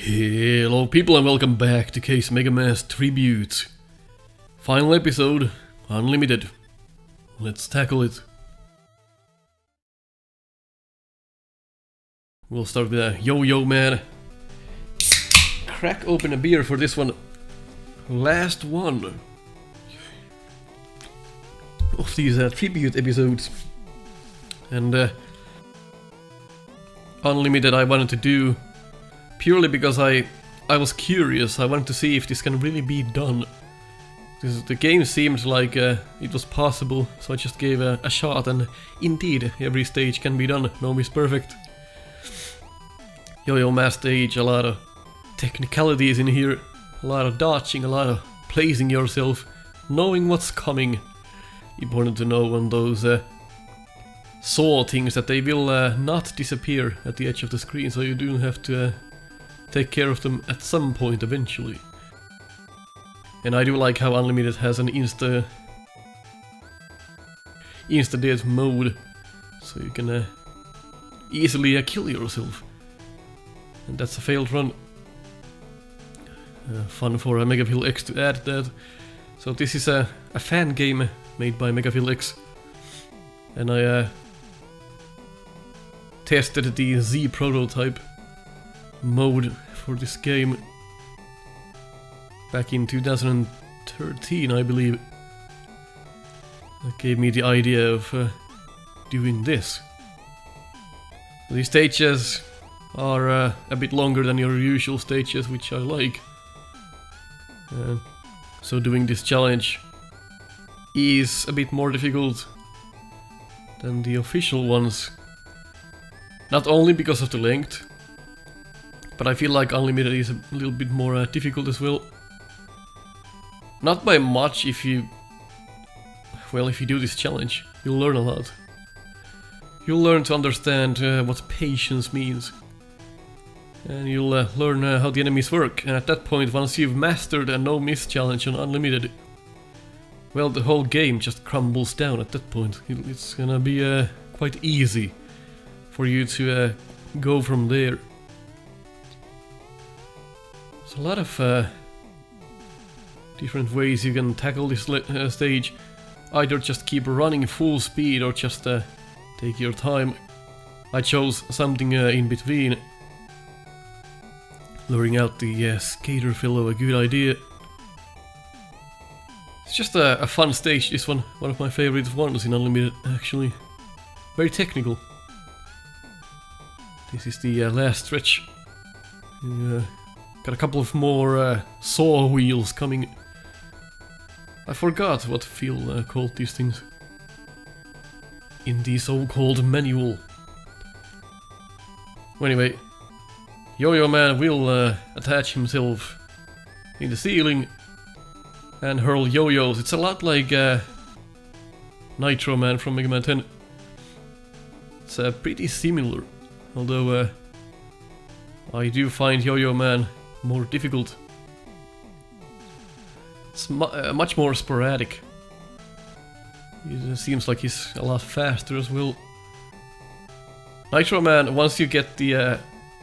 Hello people and welcome back to Case Mega Man's Tribute. Final episode, Unlimited. Let's tackle it. We'll start with a Yo-Yo Man. Crack open a beer for this one. Last one of these tribute episodes. And Unlimited I wanted to do purely because I was curious. I wanted to see if this can really be done. The game seemed like it was possible, so I just gave a shot, and indeed, every stage can be done. No miss perfect. Yo-Yo Ma stage, a lot of technicalities in here, a lot of dodging, a lot of placing yourself, knowing what's coming. Important to know on those saw things that they will not disappear at the edge of the screen, so you do have to take care of them at some point eventually. And I do like how Unlimited has an insta-death mode, so you can easily kill yourself. And that's a failed run. Fun for Megapil X to add that. So this is a fan game made by Megapil X, and I tested the Z prototype mode for this game back in 2013, I believe. That gave me the idea of doing this. These stages are a bit longer than your usual stages, which I like. So doing this challenge is a bit more difficult than the official ones. Not only because of the length, but I feel like Unlimited is a little bit more difficult as well. Not by much if you do this challenge. You'll learn a lot. You'll learn to understand what patience means. And you'll learn how the enemies work. And at that point, once you've mastered a no-miss challenge on Unlimited, well, the whole game just crumbles down at that point. It's gonna be quite easy for you to go from there. There's a lot of different ways you can tackle this stage. Either just keep running full speed or just take your time. I chose something in between. Luring out the skater fellow, a good idea. It's just a fun stage, this one. One of my favorite ones in Unlimited, actually. Very technical. This is the last stretch. Got a couple of more saw wheels coming. I forgot what Phil called these things in the so-called manual. Anyway, Yo-Yo Man will attach himself in the ceiling and hurl yo-yos. It's a lot like Trinitro Man from Mega Man 10. It's pretty similar, although I do find Yo-Yo Man more difficult. It's much more sporadic. It seems like he's a lot faster as well. Nitro Man, once you get the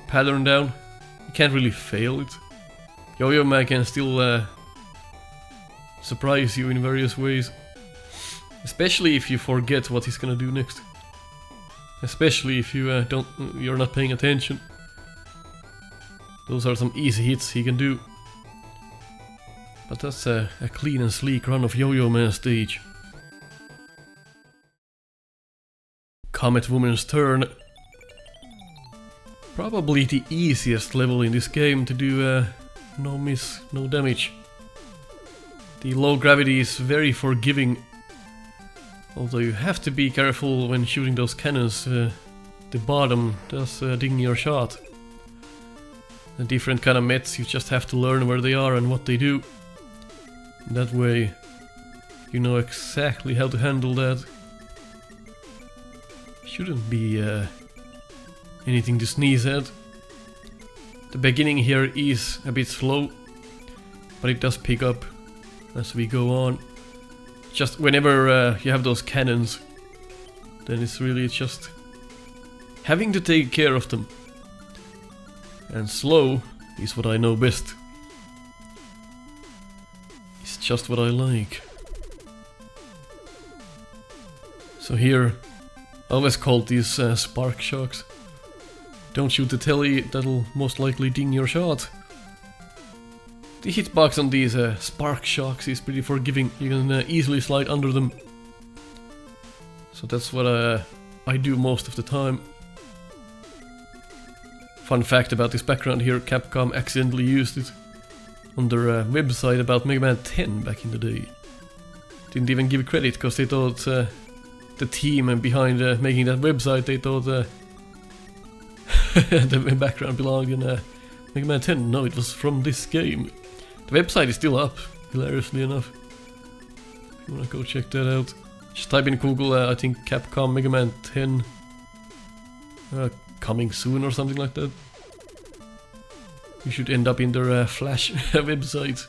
pattern down, you can't really fail it. Yo-Yo Man can still surprise you in various ways. Especially if you forget what he's gonna do next. Especially if you you're not paying attention. Those are some easy hits he can do. But that's a clean and sleek run of Yo-Yo Man stage. Comet Woman's turn. Probably the easiest level in this game to do no miss, no damage. The low gravity is very forgiving. Although you have to be careful when shooting those cannons. The bottom does ding your shot. The different kind of mets, you just have to learn where they are and what they do. That way, you know exactly how to handle that. Shouldn't be anything to sneeze at. The beginning here is a bit slow, but it does pick up as we go on. Just whenever you have those cannons, then it's really just having to take care of them. And slow is what I know best. It's just what I like. So here, I always call these spark shocks. Don't shoot the telly, that'll most likely ding your shot. The hitbox on these spark shocks is pretty forgiving, you can easily slide under them. So that's what I do most of the time. Fun fact about this background here, Capcom accidentally used it on their website about Mega Man 10 back in the day. Didn't even give credit because they thought the team behind making that website, they thought the background belonged in Mega Man 10. No, it was from this game. The website is still up, hilariously enough. If you wanna go check that out, just type in Google, I think Capcom Mega Man 10 coming soon or something like that. You should end up in their Flash website.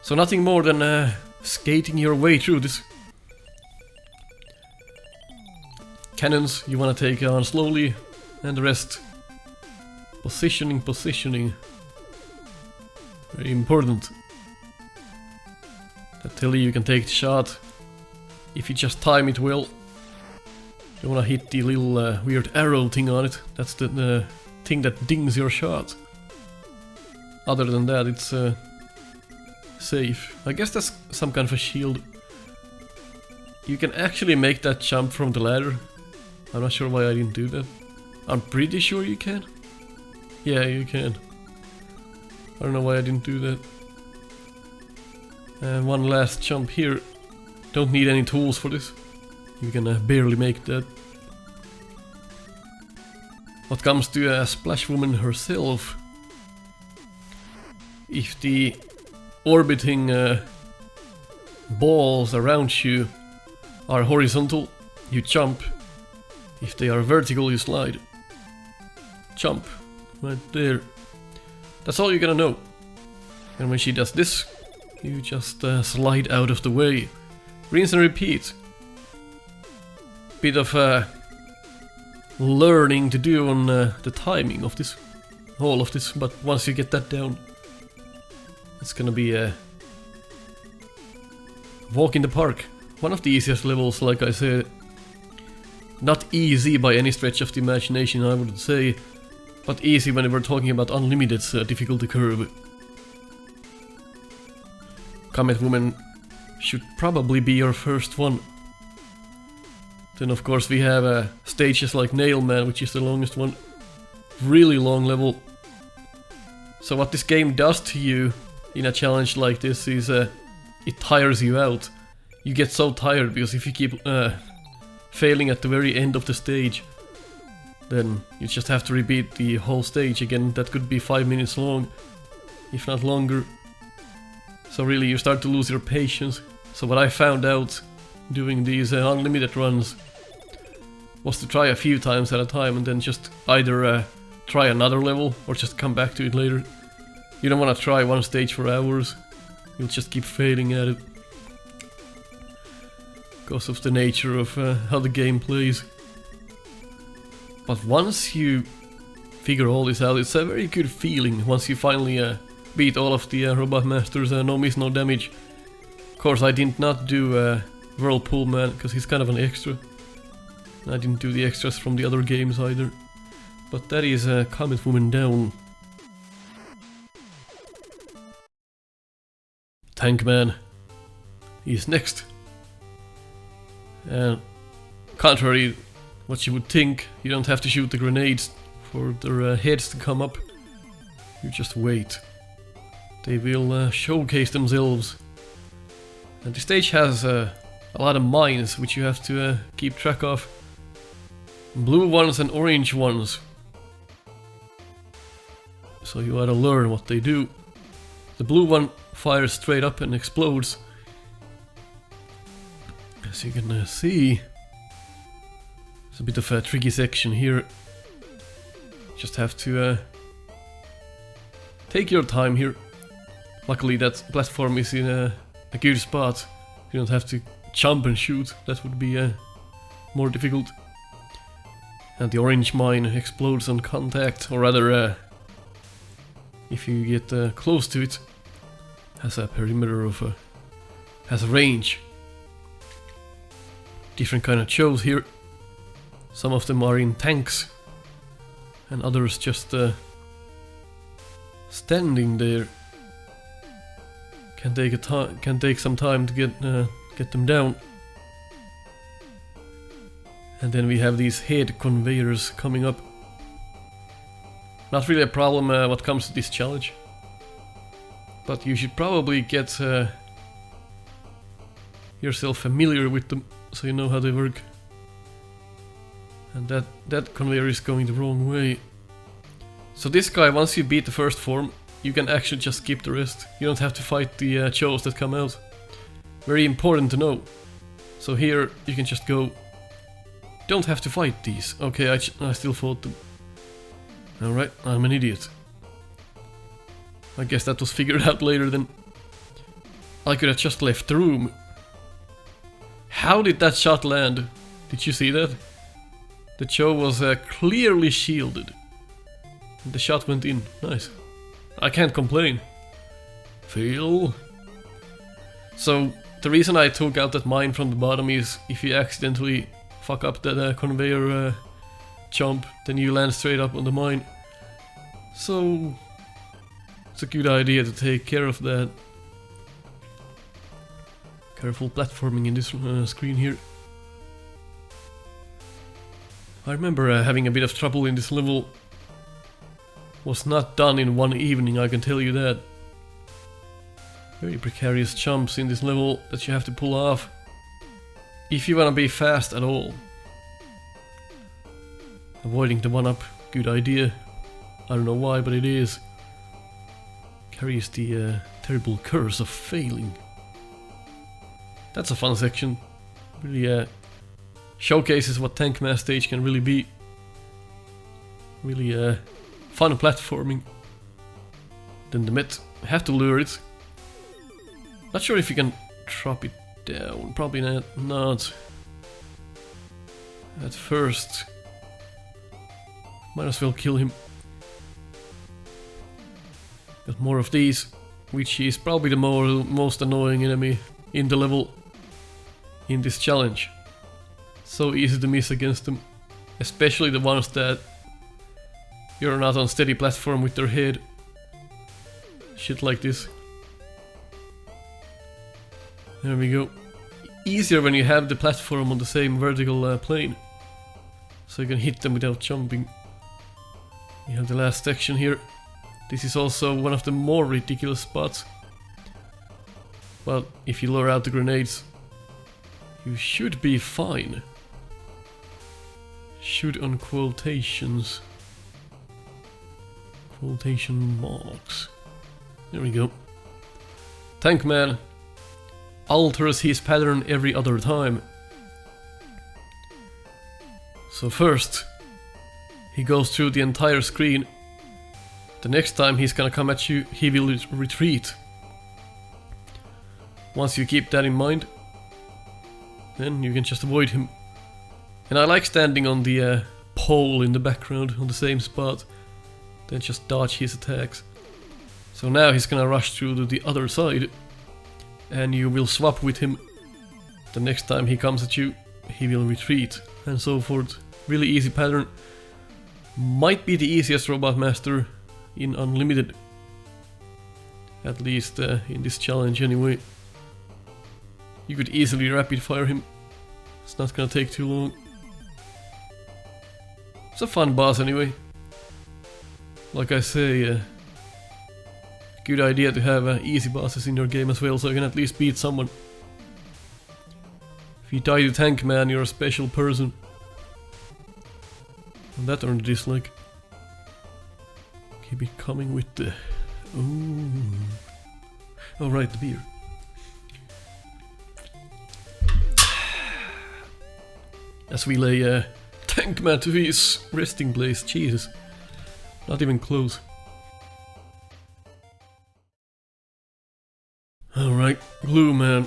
So nothing more than skating your way through this. Cannons you wanna take on slowly, and the rest positioning. Very important. That tell you can take the shot if you just time it well. You wanna hit the little weird arrow thing on it. That's the thing that dings your shot. Other than that, it's safe. I guess that's some kind of a shield. You can actually make that jump from the ladder. I'm not sure why I didn't do that. I'm pretty sure you can. Yeah, you can. I don't know why I didn't do that. And one last jump here. Don't need any tools for this. You can barely make that. What comes to Splash Woman herself, if the orbiting balls around you are horizontal, you jump. If they are vertical, you slide. Jump. Right there. That's all you're gonna know. And when she does this, you just slide out of the way. Rinse and repeat. Bit of learning to do on the timing of this, all of this, but once you get that down, it's gonna be a walk in the park. One of the easiest levels, like I said. Not easy by any stretch of the imagination, I would say, but easy when we're talking about unlimited difficulty curve. Comet Woman should probably be your first one. Then of course we have stages like Nail Man, which is the longest one. Really long level. So what this game does to you in a challenge like this is it tires you out. You get so tired because if you keep failing at the very end of the stage, then you just have to repeat the whole stage again. That could be 5 minutes long, if not longer. So really you start to lose your patience. So what I found out doing these unlimited runs was to try a few times at a time and then just either try another level or just come back to it later. You don't want to try one stage for hours. You'll just keep failing at it. Because of the nature of how the game plays. But once you figure all this out, it's a very good feeling once you finally beat all of the Robot Masters, no miss, no damage. Of course I did not do Whirlpool Man, because he's kind of an extra. I didn't do the extras from the other games either. But that is Comet Woman down. Tank Man is next. And contrary what you would think, you don't have to shoot the grenades for their heads to come up. You just wait. They will showcase themselves. And the stage has a lot of mines which you have to keep track of. Blue ones and orange ones. So you gotta learn what they do. The blue one fires straight up and explodes. As you can see, it's a bit of a tricky section here. Just have to take your time here. Luckily that platform is in a good spot. You don't have to jump and shoot, that would be more difficult. And the orange mine explodes on contact, or rather if you get close to it. Has a perimeter of has a range. Different kind of Chos here. Some of them are in tanks, and others just standing there. Can take some time to get them down. And then we have these head conveyors coming up. Not really a problem what comes to this challenge, but you should probably get yourself familiar with them so you know how they work. And that conveyor is going the wrong way. So this guy, once you beat the first form, you can actually just skip the rest. You don't have to fight the Chos that come out. Very important to know. So here you can just go. Don't have to fight these. Okay, I still fought them. Alright, I'm an idiot. I guess that was figured out later then. I could have just left the room. How did that shot land? Did you see that? The Cho was clearly shielded. The shot went in. Nice. I can't complain. Fail. So, the reason I took out that mine from the bottom is if you accidentally fuck up that conveyor jump, then you land straight up on the mine. So, it's a good idea to take care of that. Careful platforming in this screen here. I remember having a bit of trouble in this level. Was not done in one evening, I can tell you that. Very precarious jumps in this level that you have to pull off if you wanna be fast at all. Avoiding the one-up, good idea. I don't know why, but it is. Carries the terrible curse of failing. That's a fun section. Really showcases what Tank Man stage can really be. Really fun platforming. Then the Met, have to lure it. Not sure if you can drop it down, probably not. At first, might as well kill him. Got more of these, which is probably the most annoying enemy in the level in this challenge. So easy to miss against them, especially the ones that you're not on steady platform with their head. Shit like this. There we go. Easier when you have the platform on the same vertical plane, so you can hit them without jumping. You have the last section here. This is also one of the more ridiculous spots. But if you lure out the grenades, you should be fine. Should on quotations. Quotation marks. There we go. Tank Man alters his pattern every other time. So first, he goes through the entire screen. The next time he's gonna come at you, he will retreat. Once you keep that in mind, then you can just avoid him. And I like standing on the pole in the background on the same spot, then just dodge his attacks. So now he's gonna rush through to the other side, and you will swap with him. The next time he comes at you, he will retreat, and so forth. Really easy pattern. Might be the easiest Robot Master in Unlimited. At least in this challenge anyway. You could easily rapid fire him. It's not gonna take too long. It's a fun boss anyway. Like I say, good idea to have easy bosses in your game as well, so you can at least beat someone. If you die to Tank Man, you're a special person. And that earned a dislike. Keep it coming with the... Ooh. Oh right, the beer. As we lay Tank Man to his resting place, Jesus. Not even close. Alright, Glue Man.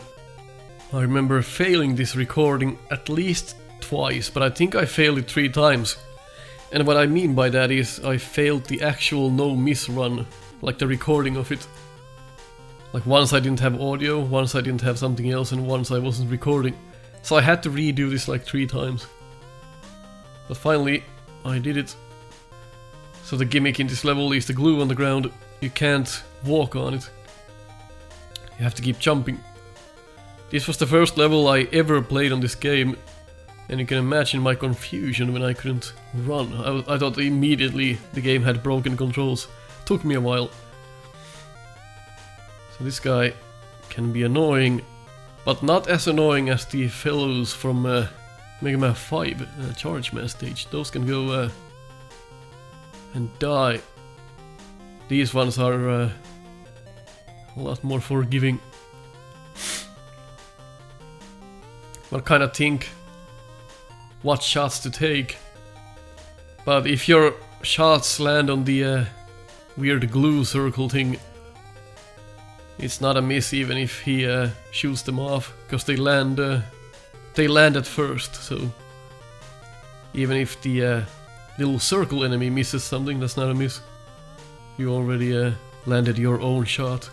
I remember failing this recording at least twice, but I think I failed it 3 times. And what I mean by that is I failed the actual no miss run, like the recording of it. Like once I didn't have audio, once I didn't have something else, and once I wasn't recording. So I had to redo this like 3 times. But finally, I did it. So the gimmick in this level is the glue on the ground. You can't walk on it. You have to keep jumping. This was the first level I ever played on this game. And you can imagine my confusion when I couldn't run. I thought immediately the game had broken controls. Took me a while. So this guy can be annoying, but not as annoying as the fellows from Mega Man 5 Charge Man stage. Those can go and die. These ones are a lot more forgiving. But kind of think what shots to take. But if your shots land on the weird glue circle thing, it's not a miss even if he shoots them off, because they land at first. So even if the little circle enemy misses something, that's not a miss. You already landed your own shot,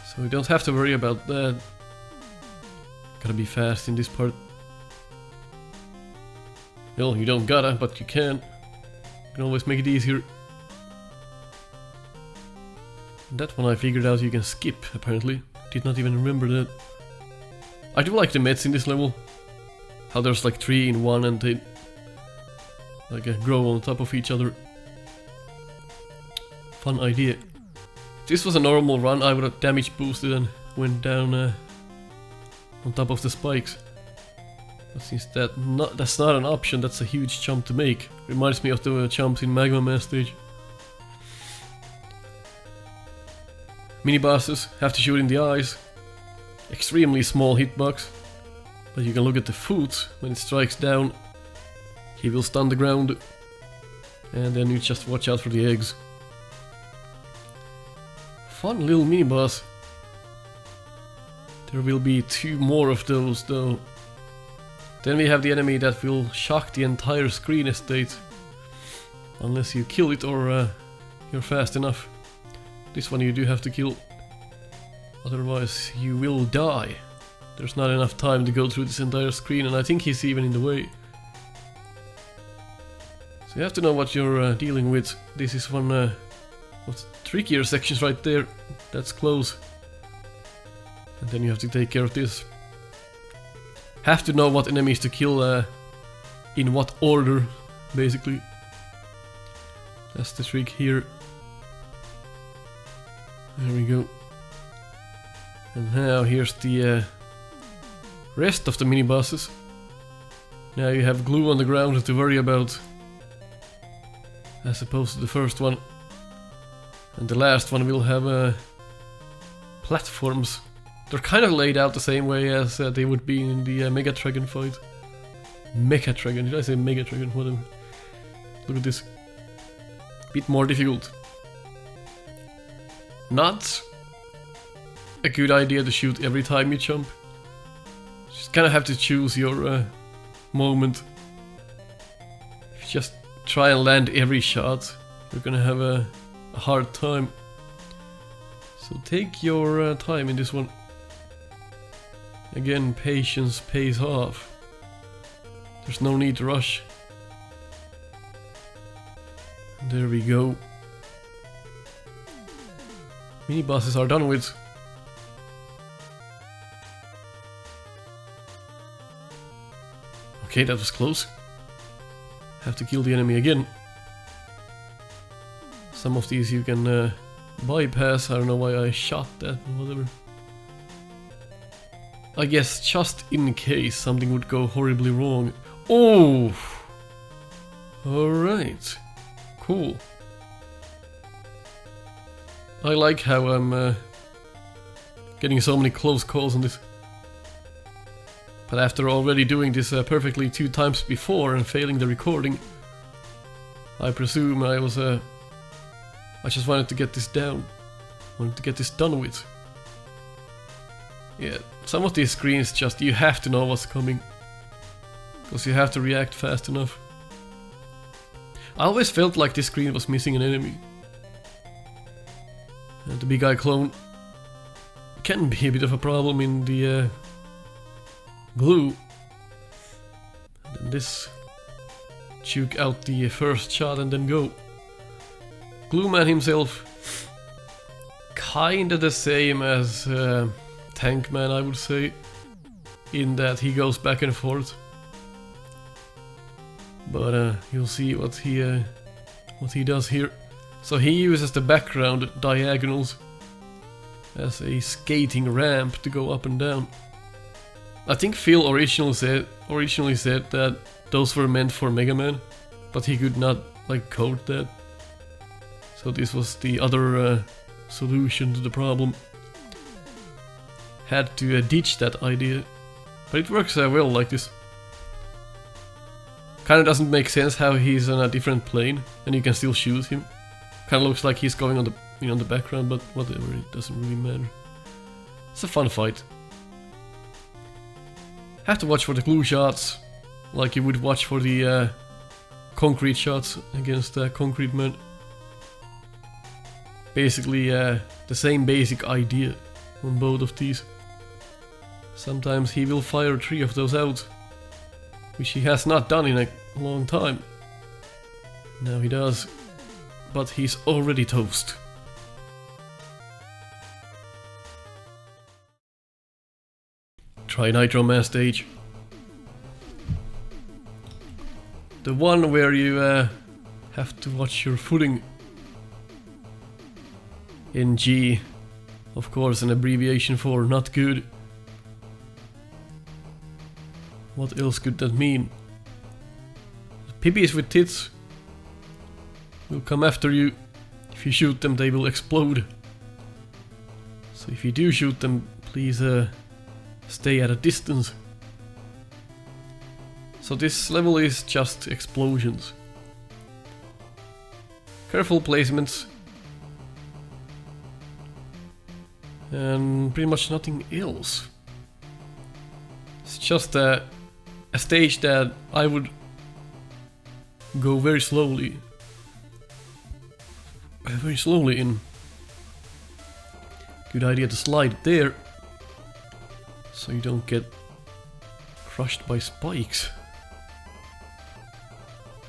so you don't have to worry about that. Gotta be fast in this part. Well, you don't gotta, but you can. You can always make it easier. That one I figured out you can skip, apparently. Did not even remember that. I do like the meds in this level. How there's like 3 in 1 and they like grow on top of each other. Fun idea. If this was a normal run, I would have damage boosted and went down on top of the spikes. But since that's not an option, that's a huge jump to make. Reminds me of the jumps in Magma Man stage. Mini bosses have to shoot in the eyes. Extremely small hitbox. But you can look at the foot. When it strikes down, he will stun the ground. And then you just watch out for the eggs. Fun little mini boss. There will be 2 more of those though. Then we have the enemy that will shock the entire screen estate. Unless you kill it or you're fast enough. This one you do have to kill. Otherwise you will die. There's not enough time to go through this entire screen, and I think he's even in the way. So you have to know what you're dealing with. This is one of the trickier sections right there. That's close. And then you have to take care of this. Have to know what enemies to kill in what order, basically. That's the trick here. There we go. And now here's the rest of the mini bosses. Now you have glue on the ground to worry about, as opposed to the first one. And the last one will have platforms. They're kind of laid out the same way as they would be in the Mega Dragon fight. Mecha Dragon, did I say Mega Dragon? Whatever. Look at this. Bit more difficult. Not a good idea to shoot every time you jump. Just kind of have to choose your moment. If you just try and land every shot, you're gonna have a hard time. So take your time in this one. Again, patience pays off. There's no need to rush. There we go. Mini bosses are done with. Okay, that was close. Have to kill the enemy again. Some of these you can bypass. I don't know why I shot that, whatever. I guess just in case something would go horribly wrong. Oh! Alright. Cool. I like how I'm getting so many close calls on this. But after already doing this perfectly 2 times before and failing the recording, I presume I was I just wanted to get this down. Wanted to get this done with. Yeah, some of these screens just, you have to know what's coming. Because you have to react fast enough. I always felt like this screen was missing an enemy. And the big eye clone can be a bit of a problem in the glue. And then this juke out the first shot and then go. Glue Man himself, kinda the same as Tank Man, I would say, in that he goes back and forth. But you'll see what he does here. So he uses the background diagonals as a skating ramp to go up and down. I think Phil originally said that those were meant for Mega Man, but he could not like code that. So this was the other solution to the problem. Had to ditch that idea, but it works well like this. Kinda doesn't make sense how he's on a different plane and you can still shoot him. Kinda looks like he's going on the the background, but whatever, it doesn't really matter. It's a fun fight. Have to watch for the glue shots, like you would watch for the concrete shots against Concrete Man. Basically the same basic idea on both of these. Sometimes he will fire 3 of those out, which he has not done in a long time. Now he does, but he's already toast. Trinitro Man stage. The one where you have to watch your footing. NG, of course, an abbreviation for not good. What else could that mean? Pippies with tits will come after you. If you shoot them, they will explode. So if you do shoot them, please stay at a distance. So this level is just explosions. Careful placements. And pretty much nothing else. It's just a stage that I would go very slowly in. Good idea to slide there, so you don't get crushed by spikes.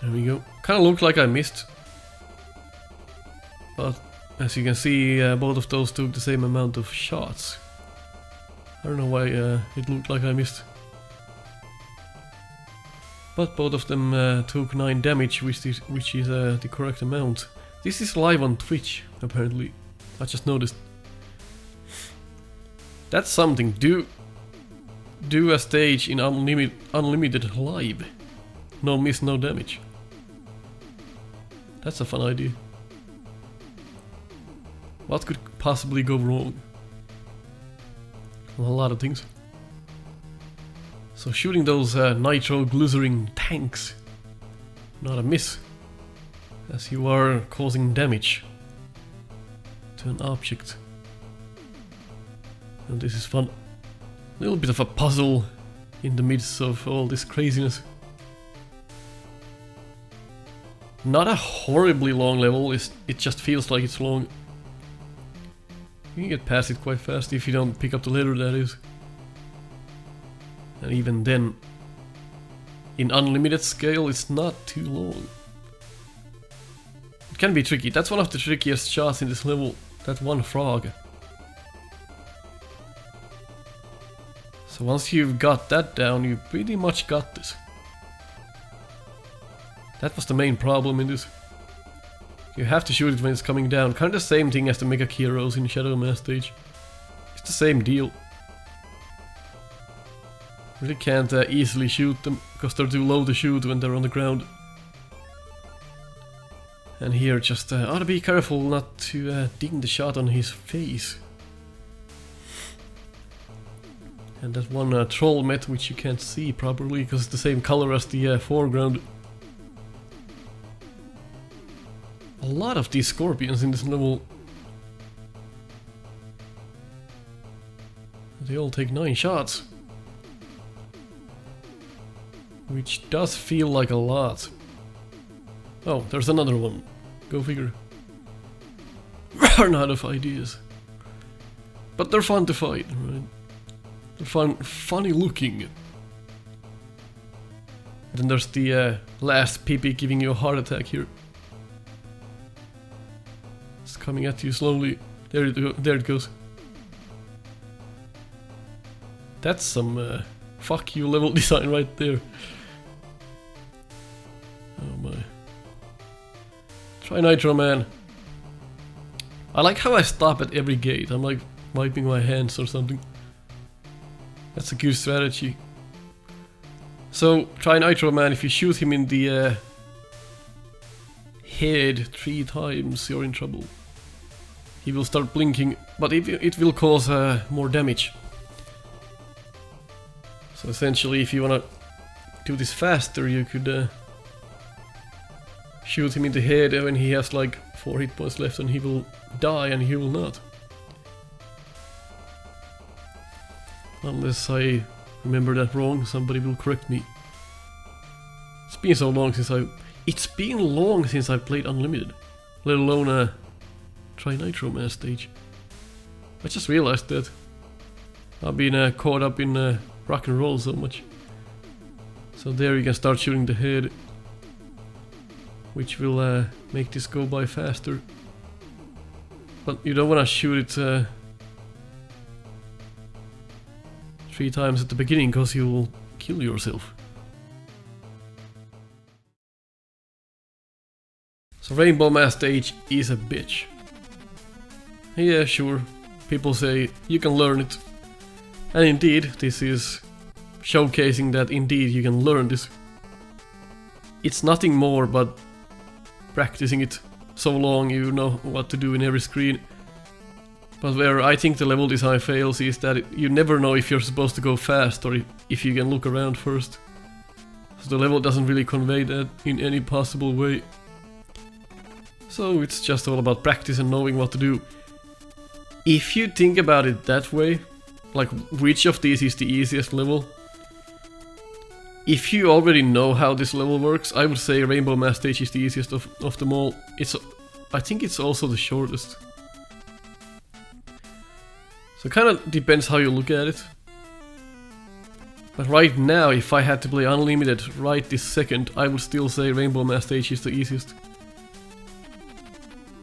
There we go. Kinda looked like I missed, but as you can see, both of those took the same amount of shots. I don't know why it looked like I missed. But both of them took 9 damage, which is the correct amount. This is live on Twitch, apparently. I just noticed. That's something. Do a stage in unlimited live. No miss, no damage. That's a fun idea. What could possibly go wrong? A lot of things. So shooting those nitro glycerin tanks, not a miss, as you are causing damage to an object. And this is fun. A little bit of a puzzle in the midst of all this craziness. Not a horribly long level, it just feels like it's long. You can get past it quite fast if you don't pick up the ladder, that is. And even then, in unlimited scale, it's not too long. It can be tricky. That's one of the trickiest shots in this level. That one frog. So once you've got that down, you pretty much got this. That was the main problem in this. You have to shoot it when it's coming down. Kind of the same thing as the Mega Heroes in Shadow Man stage. It's the same deal. Really can't easily shoot them, because they're too low to shoot when they're on the ground. And here just ought to be careful not to ding the shot on his face. And that one troll met, which you can't see properly, because it's the same color as the foreground. A lot of these scorpions in this level. They all take 9 shots. Which does feel like a lot. Oh, there's another one. Go figure. Run out of ideas. But they're fun to fight, right? They're funny looking. Then there's the last PP giving you a heart attack here. It's coming at you slowly. There it goes. That's some fuck you level design right there. Oh my. Trinitro Man. I like how I stop at every gate. I'm like wiping my hands or something. That's a good strategy. So, Trinitro Man, if you shoot him in the head 3 times, you're in trouble. He will start blinking, but it will cause more damage. So essentially, if you wanna do this faster, you could shoot him in the head when he has like 4 hit points left, and he will die and he will not. Unless I remember that wrong, somebody will correct me. It's been so long since I've played Unlimited, let alone a Trinitro Man stage. I just realized that I've been caught up in rock and roll so much. So there you can start shooting the head, which will make this go by faster. But you don't want to shoot it 3 times at the beginning, because you will kill yourself. So Rainbow Man stage is a bitch. Yeah, sure. People say you can learn it. And indeed, this is showcasing that indeed you can learn this. It's nothing more but practicing it so long you know what to do in every screen. But where I think the level design fails is that you never know if you're supposed to go fast or if you can look around first. So the level doesn't really convey that in any possible way. So it's just all about practice and knowing what to do. If you think about it that way, like which of these is the easiest level? If you already know how this level works, I would say Rainbow Man stage is the easiest of them all. I think it's also the shortest. So it kind of depends how you look at it. But right now, if I had to play Unlimited right this second, I would still say Rainbow Man stage is the easiest.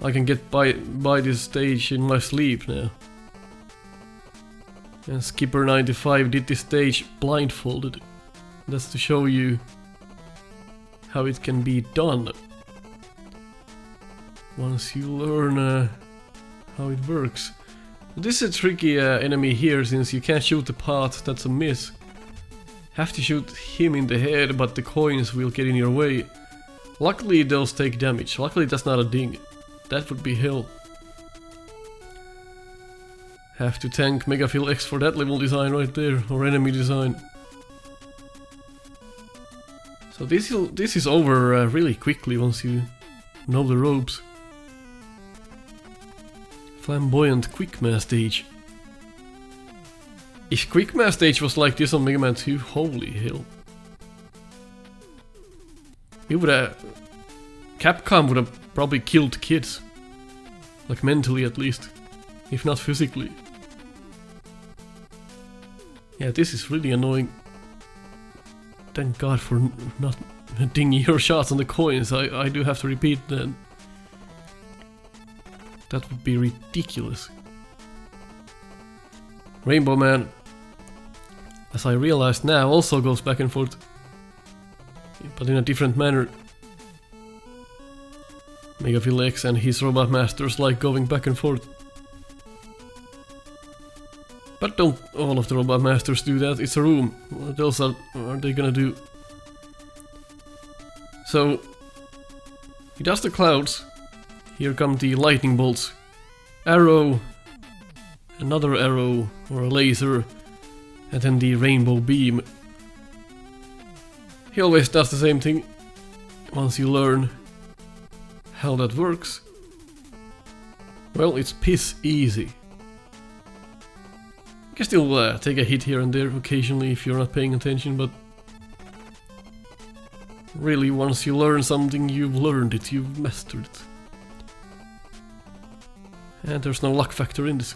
I can get by this stage in my sleep now. And Skipper95 did this stage blindfolded. That's to show you how it can be done. Once you learn how it works. This is a tricky enemy here, since you can't shoot the path, that's a miss. Have to shoot him in the head, but the coins will get in your way. Luckily those take damage, luckily that's not a ding. That would be hell. Have to tank Megafil X for that level design right there, or enemy design. So this is over really quickly once you know the ropes. Flamboyant Quickman stage. If Quickman stage was like this on Mega Man 2, holy hell. It would have... Capcom would have probably killed kids. Like mentally at least. If not physically. Yeah, this is really annoying. Thank God for not dinging your shots on the coins. I do have to repeat that. That would be ridiculous. Rainbow Man, as I realized now, also goes back and forth. But in a different manner. Megafil X and his Robot Masters like going back and forth. But don't all of the Robot Masters do that? It's a room. What else are they gonna do? So, he does the clouds. Here come the lightning bolts. Arrow. Another arrow or a laser. And then the rainbow beam. He always does the same thing. Once you learn how that works. Well, it's piss easy. You can still take a hit here and there occasionally if you're not paying attention, but Really, once you learn something, you've learned it, you've mastered it. And there's no luck factor in this.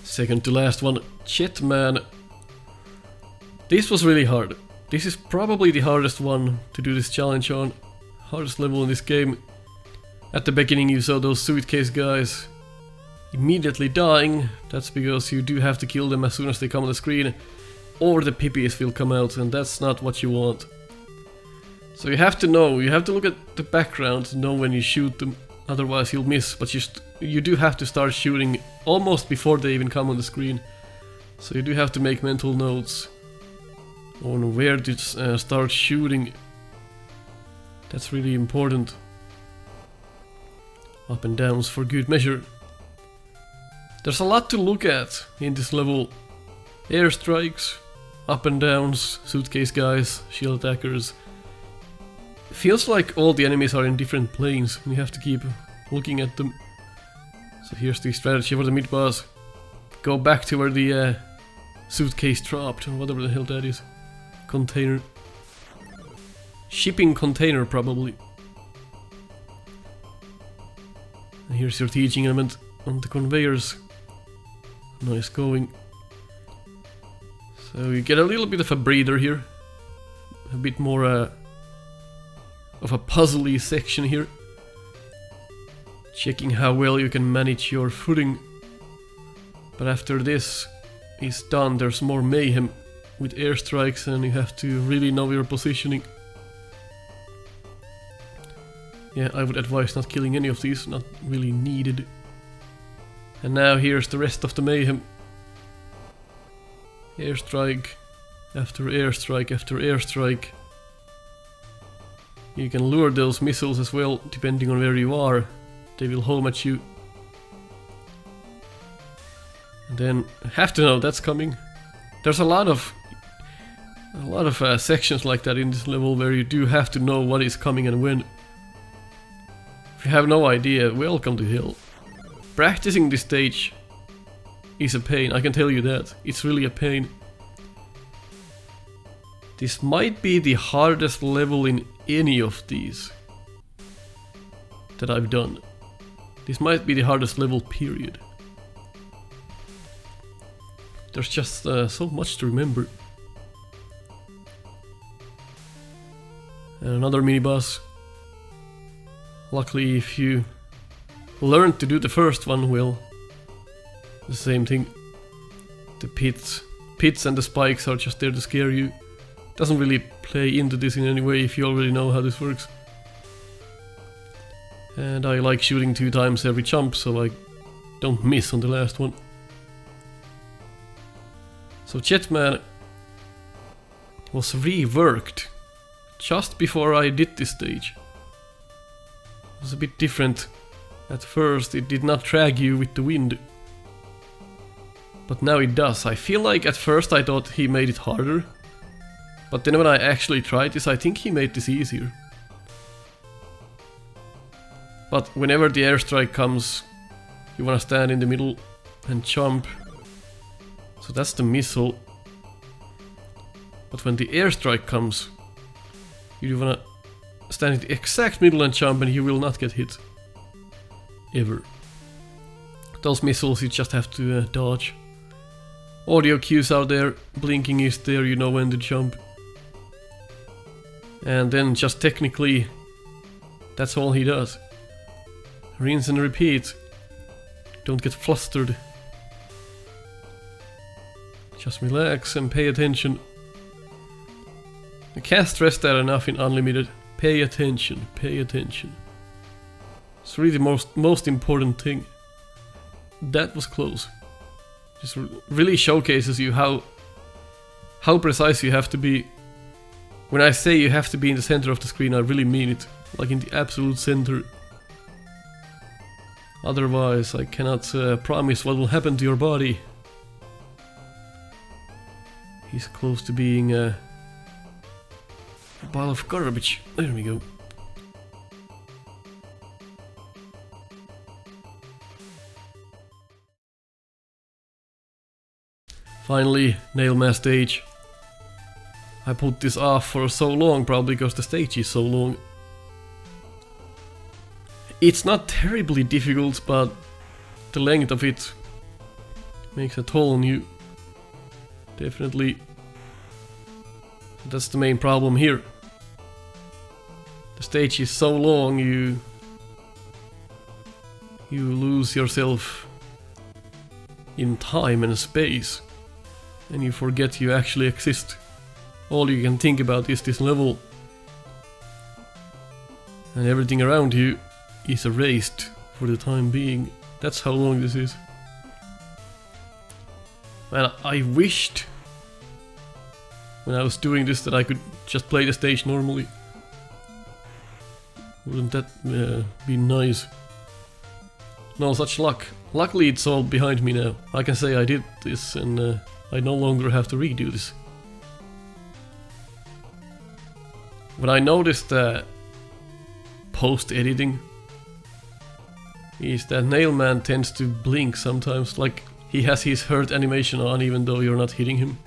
Second to last one, Comet Man. This was really hard. This is probably the hardest one to do this challenge on. Hardest level in this game. At the beginning you saw those suitcase guys immediately dying. That's because you do have to kill them as soon as they come on the screen, or the pippies will come out, and that's not what you want. So you have to know, you have to look at the background to know when you shoot them, otherwise you'll miss, but you do have to start shooting almost before they even come on the screen. So you do have to make mental notes on where to start shooting. That's really important. Up and downs for good measure. There's a lot to look at in this level. Airstrikes, up and downs, suitcase guys, shield attackers. Feels like all the enemies are in different planes and you have to keep looking at them. So here's the strategy for the mid-boss. Go back to where the suitcase dropped, or whatever the hell that is. Container. Shipping container, probably. And here's your teaching element on the conveyors. Nice going. So you get a little bit of a breather here. A bit more of a puzzly section here. Checking how well you can manage your footing. But after this is done, there's more mayhem with airstrikes and you have to really know your positioning. Yeah, I would advise not killing any of these, not really needed. And now here's the rest of the mayhem. Airstrike after airstrike after airstrike. You can lure those missiles as well, depending on where you are. They will home at you. And then have to know that's coming. There's a lot of sections like that in this level where you do have to know what is coming and when. If you have no idea, welcome to hell. Practicing this stage is a pain, I can tell you that. It's really a pain. This might be the hardest level in any of these that I've done. This might be the hardest level, period. There's just so much to remember. And another mini-boss. Luckily, if you learn to do the first one, well, the same thing. The pits and the spikes are just there to scare you. Doesn't really play into this in any way if you already know how this works. And I like shooting 2 times every jump, so I don't miss on the last one. So Comet Man was reworked just before I did this stage. It was a bit different. At first it did not drag you with the wind, but now it does. I feel like at first I thought he made it harder, but then when I actually tried this, I think he made this easier. But whenever the airstrike comes, you wanna stand in the middle and jump. So that's the missile. But when the airstrike comes, you wanna stand in the exact middle and jump, and you will not get hit. Ever. Those missiles you just have to dodge. Audio cues are there, blinking is there, you know when to jump. And then just technically, that's all he does. Rinse and repeat. Don't get flustered. Just relax and pay attention. I can't stress that enough in Unlimited. Pay attention, pay attention. It's really the most important thing. That was close. Just really showcases you how precise you have to be. When I say you have to be in the center of the screen, I really mean it. Like in the absolute center. Otherwise, I cannot promise what will happen to your body. He's close to being a pile of garbage. There we go. Finally, Nailman stage. I put this off for so long probably because the stage is so long. It's not terribly difficult, but the length of it makes a toll on you. Definitely. That's the main problem here. The stage is so long, you lose yourself in time and space, and you forget you actually exist. All you can think about is this level, and everything around you is erased for the time being. That's how long this is. And I wished when I was doing this that I could just play the stage normally. Wouldn't that be nice? No such luck. Luckily it's all behind me now. I can say I did this and I no longer have to redo this. What I noticed post-editing is that Nailman tends to blink sometimes, like he has his hurt animation on even though you're not hitting him.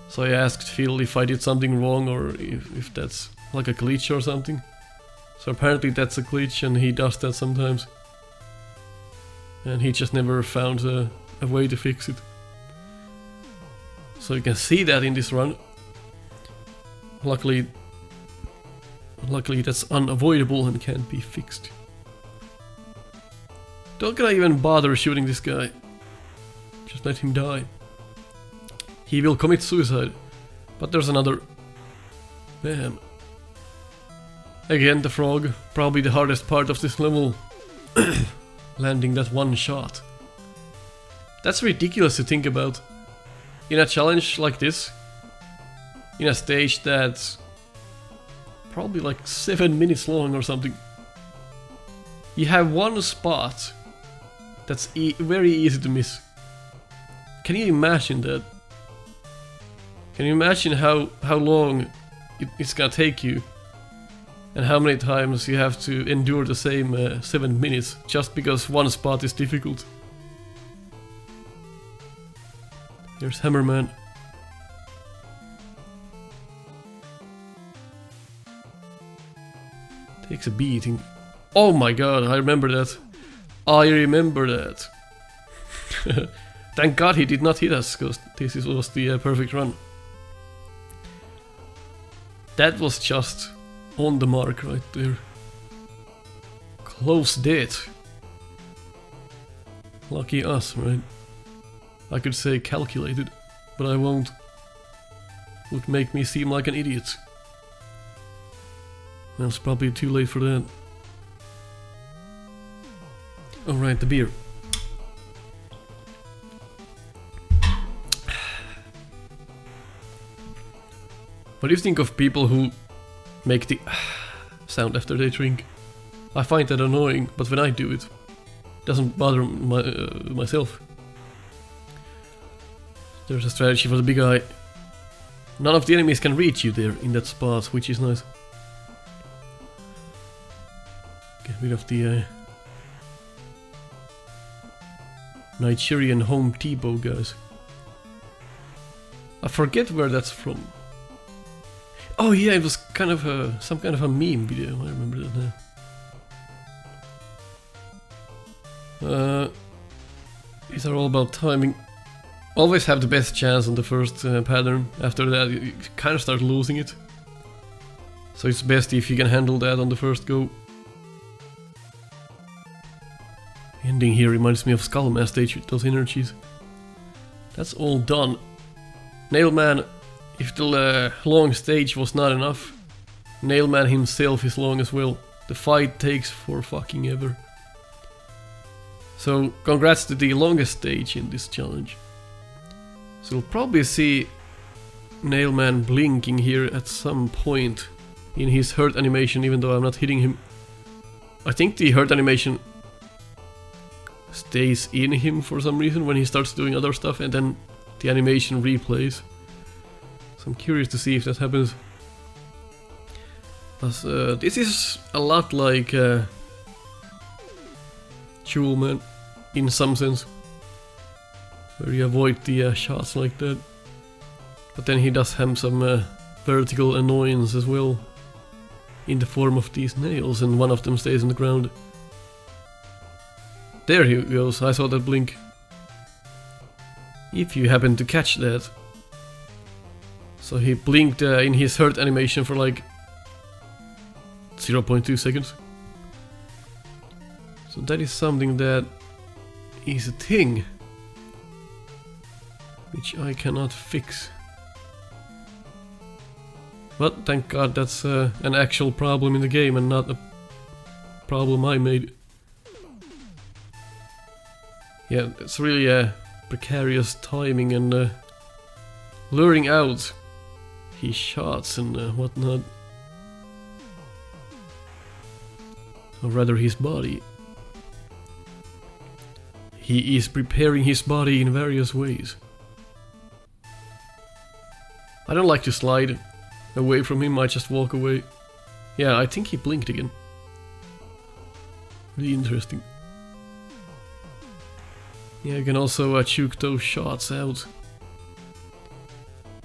So I asked Phil if I did something wrong or if that's like a glitch or something. So apparently that's a glitch and he does that sometimes. And he just never found a way to fix it. So you can see that in this run. Luckily that's unavoidable and can't be fixed. Don't gonna even bother shooting this guy. Just let him die. He will commit suicide. But there's another. Bam. Again the frog. Probably the hardest part of this level. Landing that one shot. That's ridiculous to think about. In a challenge like this, in a stage that's probably like 7 minutes long or something, you have one spot that's very easy to miss. Can you imagine that? Can you imagine how long it's gonna take you? And how many times you have to endure the same 7 minutes just because one spot is difficult. Here's Hammerman. Takes a beating. Oh my god, I remember that. I remember that. Thank god he did not hit us, because this was the perfect run. That was just on the mark right there. Close death. Lucky us, right? I could say calculated, but I won't. Would make me seem like an idiot. Well, it's probably too late for that. Alright, the beer. What do you think of people who make the sound after they drink? I find that annoying, but when I do it, doesn't bother myself. There's a strategy for the big eye. None of the enemies can reach you there in that spot, which is nice. Get rid of the Nigerian home T-bow guys. I forget where that's from. Oh yeah, it was kind of some kind of a meme video. I remember that now. These are all about timing. Always have the best chance on the first pattern. After that, you kind of start losing it. So it's best if you can handle that on the first go. Ending here reminds me of Skullman stage with those energies. That's all done. Nailman, if the long stage was not enough, Nailman himself is long as well. The fight takes for fucking ever. So congrats to the longest stage in this challenge. So you'll probably see Nailman blinking here at some point in his hurt animation, even though I'm not hitting him. I think the hurt animation stays in him for some reason when he starts doing other stuff, and then the animation replays. So I'm curious to see if that happens. But this is a lot like Jewel Man in some sense. where you avoid the shots like that. But then he does have some vertical annoyance as well, in the form of these nails, and one of them stays on the ground. There he goes, I saw that blink. If you happen to catch that. So he blinked in his hurt animation for like 0.2 seconds. So that is something that is a thing, which I cannot fix. But thank God that's an actual problem in the game and not a problem I made. Yeah, it's really precarious timing and luring out his shots and whatnot. Or rather his body. He is preparing his body in various ways. I don't like to slide away from him, I just walk away. Yeah, I think he blinked again. Really interesting. Yeah, you can also choke those shots out.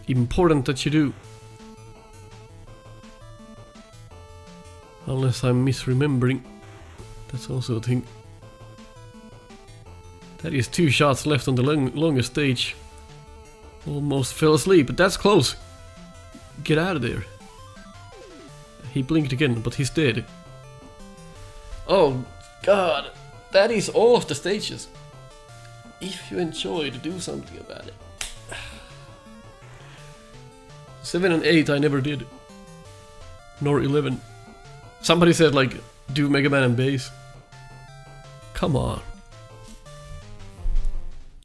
Important that you do. Unless I'm misremembering. That's also a thing. That is 2 shots left on the longest stage. Almost fell asleep, but that's close. Get out of there. He blinked again, but he's dead. Oh God, that is all of the stages. If you enjoyed, do something about it. 7 and 8 I never did. Nor 11. Somebody said like, do Mega Man and bass. Come on.